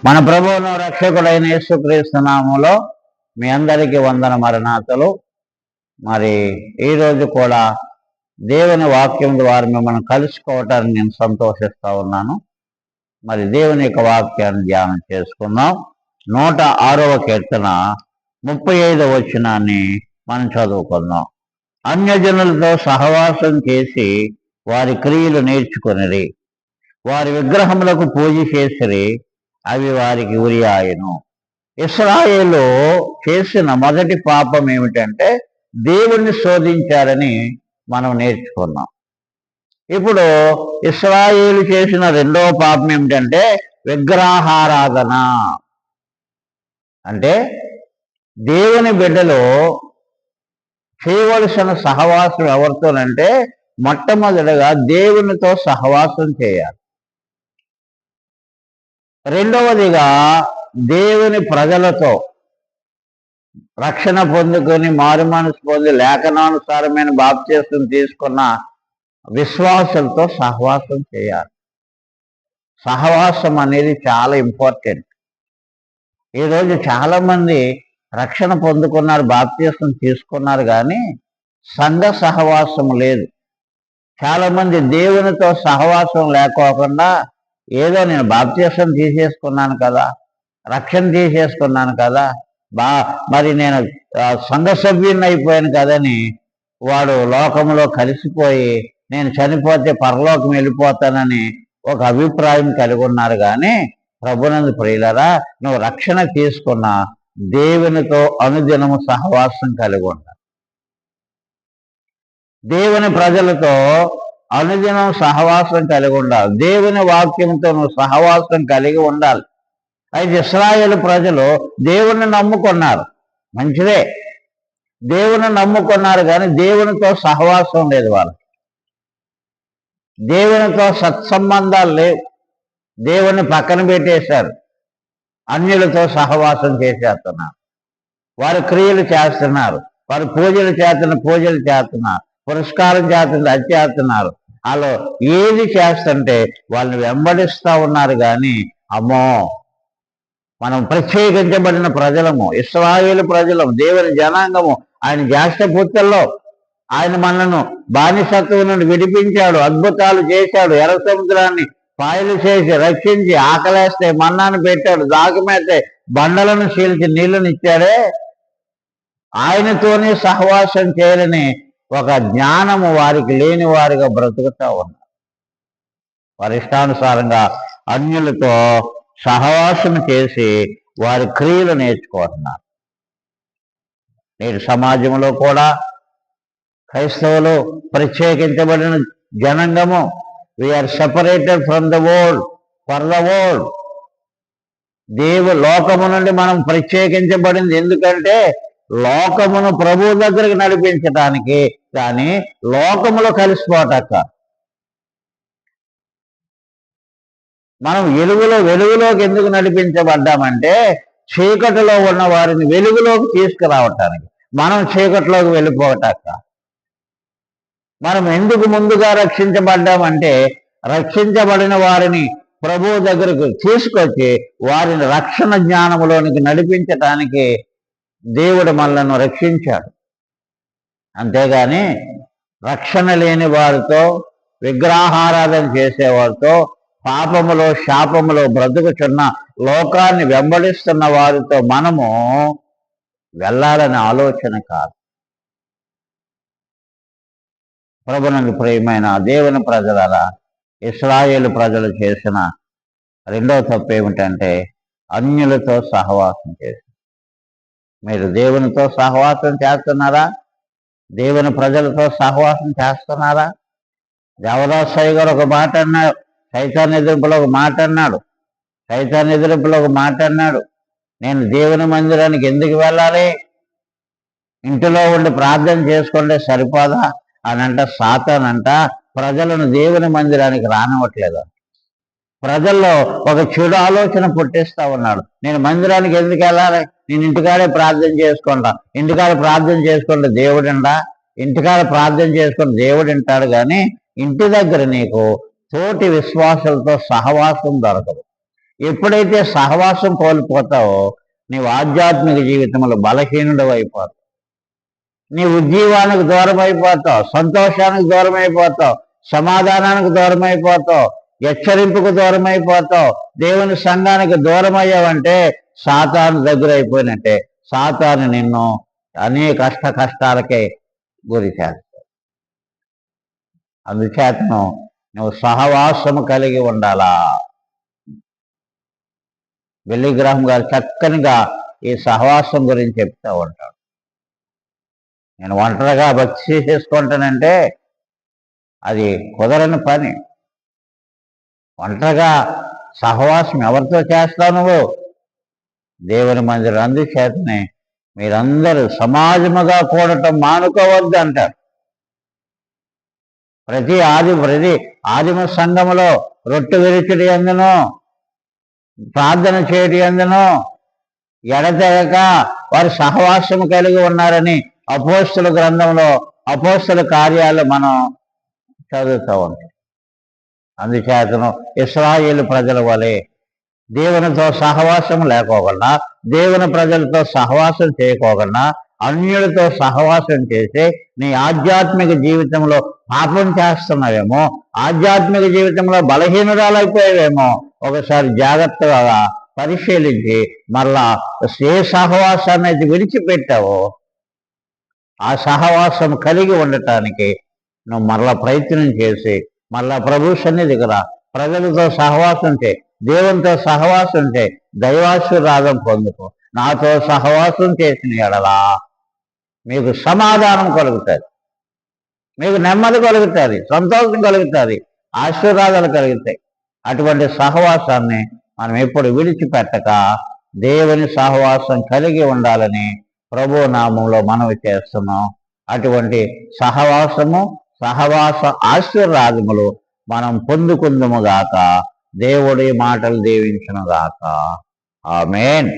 మన ప్రభువును రక్షకుడైన యేసుక్రీస్తు నామములో మీ అందరికీ వందన మరణాతలు. మరి ఈరోజు కూడా దేవుని వాక్యం ద్వారా మిమ్మల్ని కలుసుకోవటానికి నేను సంతోషిస్తూ ఉన్నాను. మరి దేవుని యొక్క వాక్యాన్ని ధ్యానం చేసుకుందాం. 106వ కీర్తన 35వ వచనాన్ని మనం చదువుకుందాం. అన్యజనులతో సహవాసం చేసి వారి క్రియలు నేర్చుకొనిరి, వారి విగ్రహములకు పూజ చేసిరి, అవి వారికి ఉరి ఆయను. ఇశ్రాయేలు చేసిన మొదటి పాపం ఏమిటంటే దేవుణ్ణి శోధించారని మనం నేర్చుకున్నాం. ఇప్పుడు ఇశ్రాయేలు చేసిన రెండవ పాపం ఏమిటంటే విగ్రహారాధన. అంటే దేవుని బిడ్డలు చేయవలసిన సహవాసం ఎవరితోనంటే మొట్టమొదటిగా దేవునితో సహవాసం చేయాలి. రెండవదిగా దేవుని ప్రజలతో రక్షణ పొందుకొని మారు మనసు పొంది లేఖనానుసారమైన బాప్తిస్మం తీసుకున్న విశ్వాసులతో సహవాసం చేయాలి. సహవాసం అనేది చాలా ఇంపార్టెంట్. ఈరోజు చాలా మంది రక్షణ పొందుకున్నారు, బాప్తిస్మం తీసుకున్నారు, కానీ సంఘ సహవాసం లేదు. చాలా మంది దేవునితో సహవాసం లేకోకుండా ఏదో నేను బాప్తిస్మం తీసేసుకున్నాను కదా, రక్షణ తీసేసుకున్నాను కదా, మరి నేను సంఘ సభ్యుని అయిపోయాను కదని వాడు లోకంలో కలిసిపోయి నేను చనిపోతే పరలోకం వెళ్ళిపోతానని ఒక అభిప్రాయం కలిగి ఉన్నారు. కానీ ప్రభునందు ప్రియులరా, నువ్వు రక్షణ తీసుకున్న దేవునితో అనుదినము సహవాసం కలిగి ఉండాలి. దేవుని ప్రజలతో అనుదినం సహవాసం కలిగి ఉండాలి. దేవుని వాక్యంతో నువ్వు సహవాసం కలిగి ఉండాలి. అయితే ఇశ్రాయేలు ప్రజలు దేవుణ్ణి నమ్ముకున్నారు, మంచిదే, దేవుని నమ్ముకున్నారు, కానీ దేవునితో సహవాసం లేదు. వాళ్ళకి దేవునితో సత్సంబంధాలు లేవు. దేవుని పక్కన పెట్టేశారు, అన్యులతో సహవాసం చేసేస్తున్నారు. వారు క్రియలు చేస్తున్నారు, వారు పూజలు చేస్తున్నారు, పురస్కారం అది చేస్తున్నారు. వాళ్ళు ఏది చేస్తుంటే వాళ్ళని వెంబడిస్తూ ఉన్నారు. కానీ అమ్మో, మనం ప్రత్యేకించబడిన ప్రజలము, ఇశ్రాయేలు ప్రజలము, దేవుని జనాంగము, ఆయన జ్యేష్ఠపుత్రుల్లో ఆయన మనను బానిసత్వం నుండి విడిపించాడు, అద్భుతాలు చేశాడు, ఎర్ర సముద్రాన్ని పాయలు చేసి రక్షించి, ఆకలేస్తే మన్నాను పెట్టాడు, దాకమేస్తే బండలను చీల్చి నీళ్లను ఇచ్చాడే. ఆయనతోనే సహవాసం చేయాలని ఒక జ్ఞానము వారికి లేని వారిగా బ్రతుకుతూ ఉన్నారు. వారి ఇష్టానుసారంగా అన్యులతో సహవాసం చేసి వారి క్రియలు నేర్చుకుంటున్నారు. నేడు సమాజంలో కూడా క్రైస్తవులు ప్రత్యేకించబడిన జనాంగము, we are separated from the world for the world. లోకము నుండి మనం ప్రత్యేకించబడింది ఎందుకంటే లోకమును ప్రభువు దగ్గరికి నడిపించటానికి, కానీ లోకములో కలిసిపోటాక. మనం వెలుగులోకి ఎందుకు నడిపించబడ్డామంటే చీకటిలో ఉన్న వారిని వెలుగులోకి తీసుకురావటానికి. మనం చీకటిలోకి వెళ్ళిపోటాక. మనం ఎందుకు ముందుగా రక్షించబడ్డామంటే రక్షించబడిన వారిని ప్రభువు దగ్గరకు తీసుకొచ్చి వారిని రక్షణ జ్ఞానములోనికి నడిపించటానికి దేవుడు మనలను రక్షించాడు. అంతేగాని రక్షణ లేని వారితో, విగ్రహారాధన చేసేవారితో, పాపములో శాపములో బ్రతుకుచున్న లోకాన్ని వెంబడిస్తున్న వారితో మనము వెళ్ళాలనే ఆలోచన కాదు. ప్రభునందు ప్రియమైన దేవుని ప్రజలారా, ఇశ్రాయేలు ప్రజలు చేసిన రెండవ తప్పు ఏమిటంటే అన్యులతో సహవాసం చేసి. మీరు దేవునితో సహవాసం చేస్తున్నారా? దేవుని ప్రజలతో సహవాసం చేస్తున్నారా? దేవదాసయ్య గారు ఒక మాట అన్నాడు, సైతాన్ ఎదురింపులో ఒక మాట అన్నాడు, నేను దేవుని మందిరానికి ఎందుకు వెళ్ళాలి? ఇంటిలో ఉండి ప్రార్థన చేసుకుంటే సరిపోదా అని సాతానంట ప్రజలను దేవుని మందిరానికి రానివ్వట్లేదు. ప్రజల్లో ఒక చెడు ఆలోచన పుట్టిస్తా ఉన్నాడు. నేను మందిరానికి ఎందుకు వెళ్ళాలి? నేను ఇంటికాడే ప్రార్థన చేసుకుంటే దేవుడండా? ఇంటికాడ ప్రార్థన చేసుకుని దేవుడు వింటాడు, కానీ ఇంటి దగ్గర నీకు తోటి విశ్వాసులతో సహవాసం దొరకదు. ఎప్పుడైతే సహవాసం కోల్పోతావో నీవు ఆధ్యాత్మిక జీవితంలో బలహీనుడు అయిపోతావు. నీ ఉద్యోగానికి దూరం అయిపోతావు, సంతోషానికి దూరం అయిపోతావు, సమాధానానికి దూరం అయిపోతావు, హెచ్చరింపుకు దూరం అయిపోతావు. దేవుని సంఘానికి దూరం అయ్యావంటే సాతాను దగ్గర అయిపోయినట్టే. సాతాను నిన్ను అనేక కష్టాలకే గురి చేస్తావు. అందుచేతను నువ్వు సహవాసము కలిగి ఉండాలా. బిల్లీ గ్రాహం గారు చక్కనిగా ఈ సహవాసం గురించి చెప్తూ ఉంటాడు. నేను ఒంటరిగా భక్తి చేసుకుంటానంటే అది కుదరని పని. ఒంటరిగా సహవాసం ఎవరితో చేస్తావు నువ్వు? దేవుని మందిరం. అందుచేతనే మీరందరూ సమాజముగా కూడటం మానుకోవద్దు అంటారు. ప్రతి ఆదిమ సంఘములో రొట్టె విరుచుడి అందును ప్రార్థన చేయటి అందును ఎడతెగక వారు సహవాసము కలిగి ఉన్నారని అపోస్తల గ్రంథంలో అపోస్తల కార్యాలు మనం చదువుతూ ఉంటాం. అందుచేతను ఇశ్రాయేలు ప్రజల వలె దేవునితో సహవాసం లేకోకుండా, దేవుని ప్రజలతో సహవాసం చేయకోకుండా అన్యులతో సహవాసం చేసి నీ ఆధ్యాత్మిక జీవితంలో పాపం చేస్తున్నావేమో, ఆధ్యాత్మిక జీవితంలో బలహీనురాలైపోయావేమో ఒకసారి జాగ్రత్తగా పరిశీలించి మరలా ఏ సహవాసాన్ని అయితే విడిచిపెట్టావో ఆ సహవాసం కలిగి ఉండటానికి నువ్వు మరలా ప్రయత్నం చేసి మరలా ప్రభు సన్నిధికి రా. ప్రజలతో సహవాసం చే, దేవునితో సహవాసం చే, దైవాశీర్వాదం పొందుకో. నాతో సహవాసం చేసిన ఎడలా మీకు సమాధానం కలుగుతుంది, మీకు నెమ్మది కలుగుతుంది, సంతోషం కలుగుతుంది, ఆశీర్వాదాలు కలుగుతాయి. అటువంటి సహవాసాన్ని మనం ఎప్పుడు విడిచిపెట్టక దేవుని సహవాసం కలిగి ఉండాలని ప్రభు నామంలో మనవి చేస్తున్నాం. అటువంటి సహవాస ఆశీర్వాదములు మనం పొందుకుందుముగాక. దేవుడి మాటలు దీవించునుగాక. ఆమేన్.